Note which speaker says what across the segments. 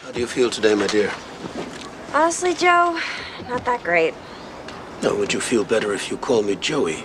Speaker 1: How do you feel today, my dear?
Speaker 2: Honestly, Joe, not that great.
Speaker 1: No, would you feel better if you call me Joey?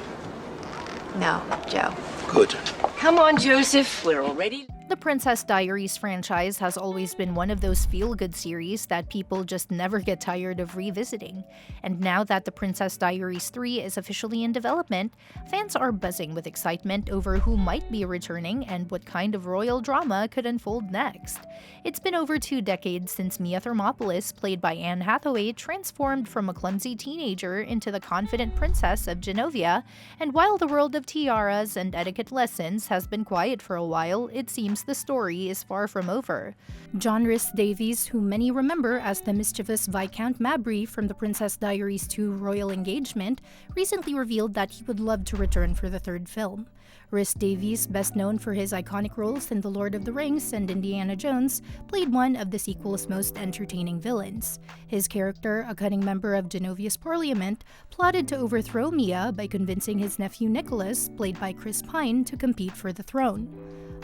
Speaker 2: No, Joe.
Speaker 1: Good.
Speaker 3: Come on, Joseph, we're all ready.
Speaker 4: The Princess Diaries franchise has always been one of those feel-good series that people just never get tired of revisiting. And now that The Princess Diaries 3 is officially in development, fans are buzzing with excitement over who might be returning and what kind of royal drama could unfold next. It's been over 2 decades since Mia Thermopolis, played by Anne Hathaway, transformed from a clumsy teenager into the confident princess of Genovia, and while the world of tiaras and etiquette lessons has been quiet for a while, it seems the story is far from over. John Rhys Davies, who many remember as the mischievous Viscount Mabry from The Princess Diaries 2 Royal Engagement, recently revealed that he would love to return for the 3rd film. Rhys Davies, best known for his iconic roles in The Lord of the Rings and Indiana Jones, played one of the sequel's most entertaining villains. His character, a cunning member of Genovia's parliament, plotted to overthrow Mia by convincing his nephew Nicholas, played by Chris Pine, to compete for the throne.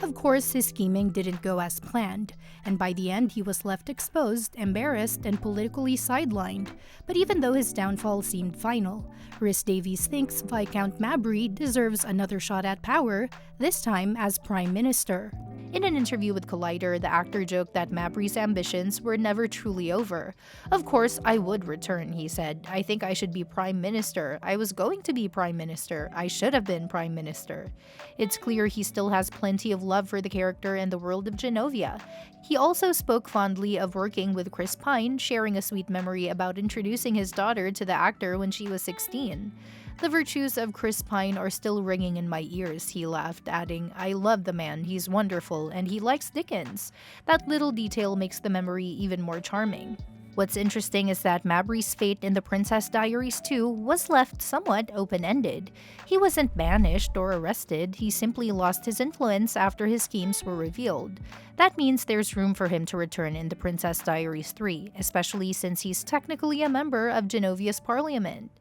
Speaker 4: Of course, his scheming didn't go as planned, and by the end he was left exposed, embarrassed, and politically sidelined. But even though his downfall seemed final, Rhys Davies thinks Viscount Mabry deserves another shot at power, this time as Prime Minister. In an interview with Collider, the actor joked that Mabry's ambitions were never truly over. "Of course, I would return," he said. "I think I should be Prime Minister. I was going to be Prime Minister. I should have been Prime Minister." It's clear he still has plenty of love for the character and the world of Genovia. He also spoke fondly of working with Chris Pine, sharing a sweet memory about introducing his daughter to the actor when she was 16. "The virtues of Chris Pine are still ringing in my ears," he laughed, adding, "I love the man, he's wonderful, and he likes Dickens." That little detail makes the memory even more charming. What's interesting is that Mabry's fate in The Princess Diaries 2 was left somewhat open-ended. He wasn't banished or arrested, he simply lost his influence after his schemes were revealed. That means there's room for him to return in The Princess Diaries 3, especially since he's technically a member of Genovia's parliament.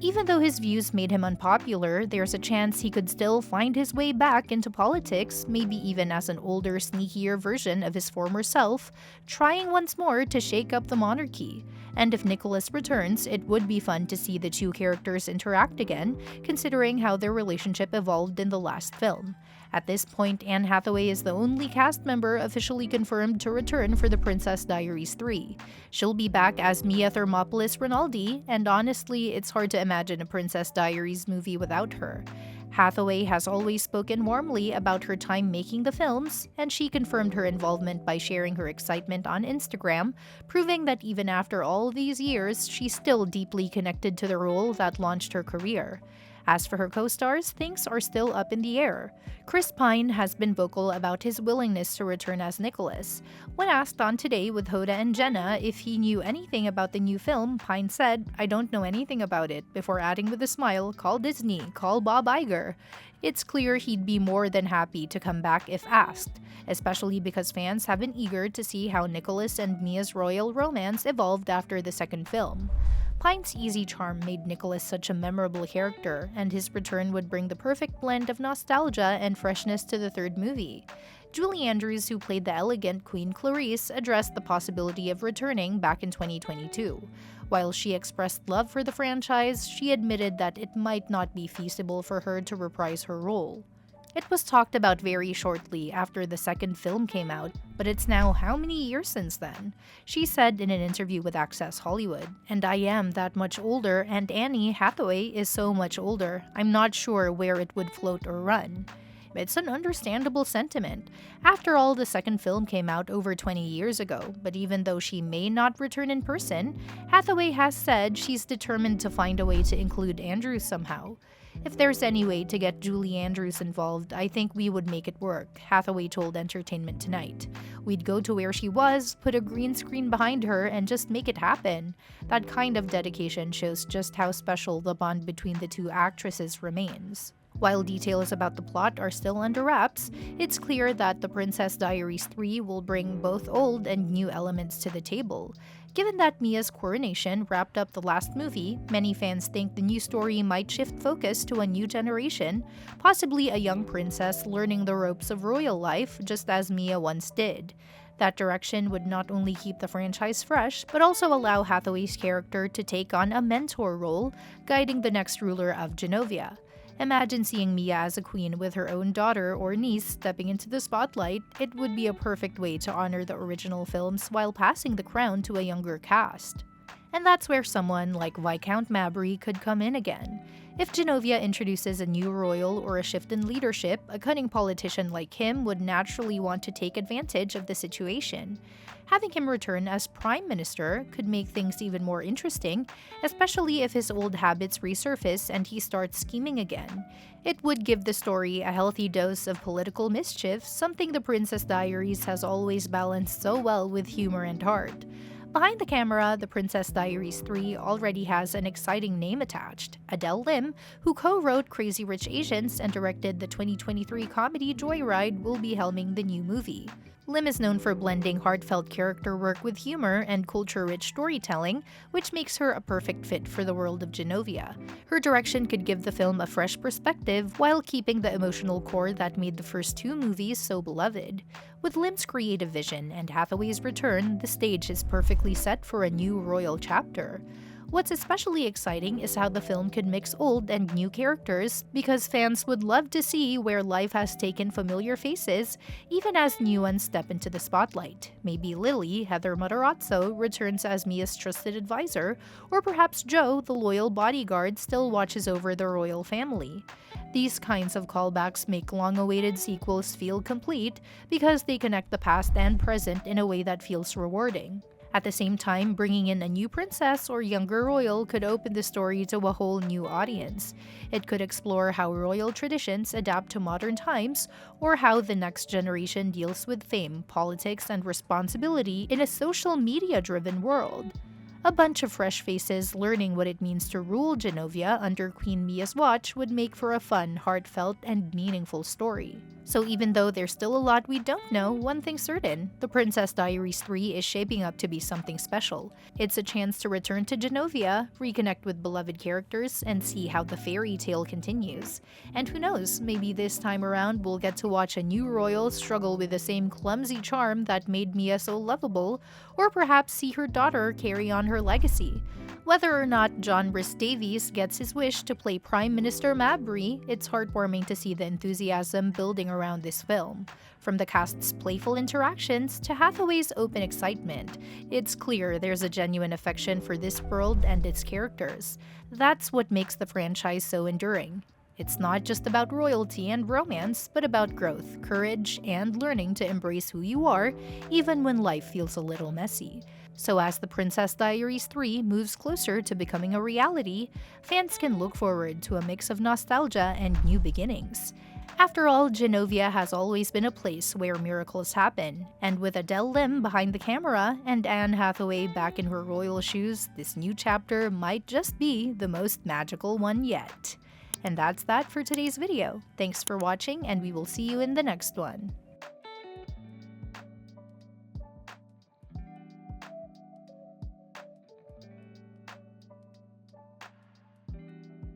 Speaker 4: Even though his views made him unpopular, there's a chance he could still find his way back into politics, maybe even as an older, sneakier version of his former self, trying once more to shake up the monarchy. And if Nicholas returns, it would be fun to see the two characters interact again, considering how their relationship evolved in the last film. At this point, Anne Hathaway is the only cast member officially confirmed to return for The Princess Diaries 3. She'll be back as Mia Thermopolis Renaldi, and honestly, it's hard to imagine a Princess Diaries movie without her. Hathaway has always spoken warmly about her time making the films, and she confirmed her involvement by sharing her excitement on Instagram, proving that even after all these years, she's still deeply connected to the role that launched her career. As for her co-stars, things are still up in the air. Chris Pine has been vocal about his willingness to return as Nicholas. When asked on Today with Hoda and Jenna if he knew anything about the new film, Pine said, "I don't know anything about it," before adding with a smile, "Call Disney, call Bob Iger." It's clear he'd be more than happy to come back if asked, especially because fans have been eager to see how Nicholas and Mia's royal romance evolved after the second film. Pine's easy charm made Nicholas such a memorable character, and his return would bring the perfect blend of nostalgia and freshness to the third movie. Julie Andrews, who played the elegant Queen Clarisse, addressed the possibility of returning back in 2022. While she expressed love for the franchise, she admitted that it might not be feasible for her to reprise her role. It was talked about very shortly after the second film came out, but it's now how many years since then? She said in an interview with Access Hollywood, "And I am that much older, and Anne Hathaway is so much older. I'm not sure where it would float or run." It's an understandable sentiment. After all, the second film came out over 20 years ago, but even though she may not return in person, Hathaway has said she's determined to find a way to include Andrews somehow. "If there's any way to get Julie Andrews involved, I think we would make it work," Hathaway told Entertainment Tonight. "We'd go to where she was, put a green screen behind her, and just make it happen." That kind of dedication shows just how special the bond between the two actresses remains. While details about the plot are still under wraps, it's clear that The Princess Diaries 3 will bring both old and new elements to the table. Given that Mia's coronation wrapped up the last movie, many fans think the new story might shift focus to a new generation, possibly a young princess learning the ropes of royal life just as Mia once did. That direction would not only keep the franchise fresh, but also allow Hathaway's character to take on a mentor role, guiding the next ruler of Genovia. Imagine seeing Mia as a queen with her own daughter or niece stepping into the spotlight. It would be a perfect way to honor the original films while passing the crown to a younger cast. And that's where someone like Viscount Mabry could come in again. If Genovia introduces a new royal or a shift in leadership, a cunning politician like him would naturally want to take advantage of the situation. Having him return as prime minister could make things even more interesting, especially if his old habits resurface and he starts scheming again. It would give the story a healthy dose of political mischief, something the Princess Diaries has always balanced so well with humor and heart. Behind the camera, The Princess Diaries 3 already has an exciting name attached. Adele Lim, who co-wrote Crazy Rich Asians and directed the 2023 comedy Joyride, will be helming the new movie. Lim is known for blending heartfelt character work with humor and culture-rich storytelling, which makes her a perfect fit for the world of Genovia. Her direction could give the film a fresh perspective while keeping the emotional core that made the first two movies so beloved. With Lim's creative vision and Hathaway's return, the stage is perfectly set for a new royal chapter. What's especially exciting is how the film could mix old and new characters, because fans would love to see where life has taken familiar faces, even as new ones step into the spotlight. Maybe Lily, Heather Matarazzo, returns as Mia's trusted advisor, or perhaps Joe, the loyal bodyguard, still watches over the royal family. These kinds of callbacks make long-awaited sequels feel complete, because they connect the past and present in a way that feels rewarding. At the same time, bringing in a new princess or younger royal could open the story to a whole new audience. It could explore how royal traditions adapt to modern times, or how the next generation deals with fame, politics, and responsibility in a social media-driven world. A bunch of fresh faces learning what it means to rule Genovia under Queen Mia's watch would make for a fun, heartfelt, and meaningful story. So even though there's still a lot we don't know, one thing's certain: The Princess Diaries 3 is shaping up to be something special. It's a chance to return to Genovia, reconnect with beloved characters, and see how the fairy tale continues. And who knows, maybe this time around we'll get to watch a new royal struggle with the same clumsy charm that made Mia so lovable, or perhaps see her daughter carry on her legacy. Whether or not John Rhys-Davies gets his wish to play Prime Minister Mabry, it's heartwarming to see the enthusiasm building around this film. From the cast's playful interactions to Hathaway's open excitement, it's clear there's a genuine affection for this world and its characters. That's what makes the franchise so enduring. It's not just about royalty and romance, but about growth, courage, and learning to embrace who you are, even when life feels a little messy. So as The Princess Diaries 3 moves closer to becoming a reality, fans can look forward to a mix of nostalgia and new beginnings. After all, Genovia has always been a place where miracles happen, and with Adele Lim behind the camera and Anne Hathaway back in her royal shoes, this new chapter might just be the most magical one yet. And that's that for today's video. Thanks for watching, and we will see you in the next one.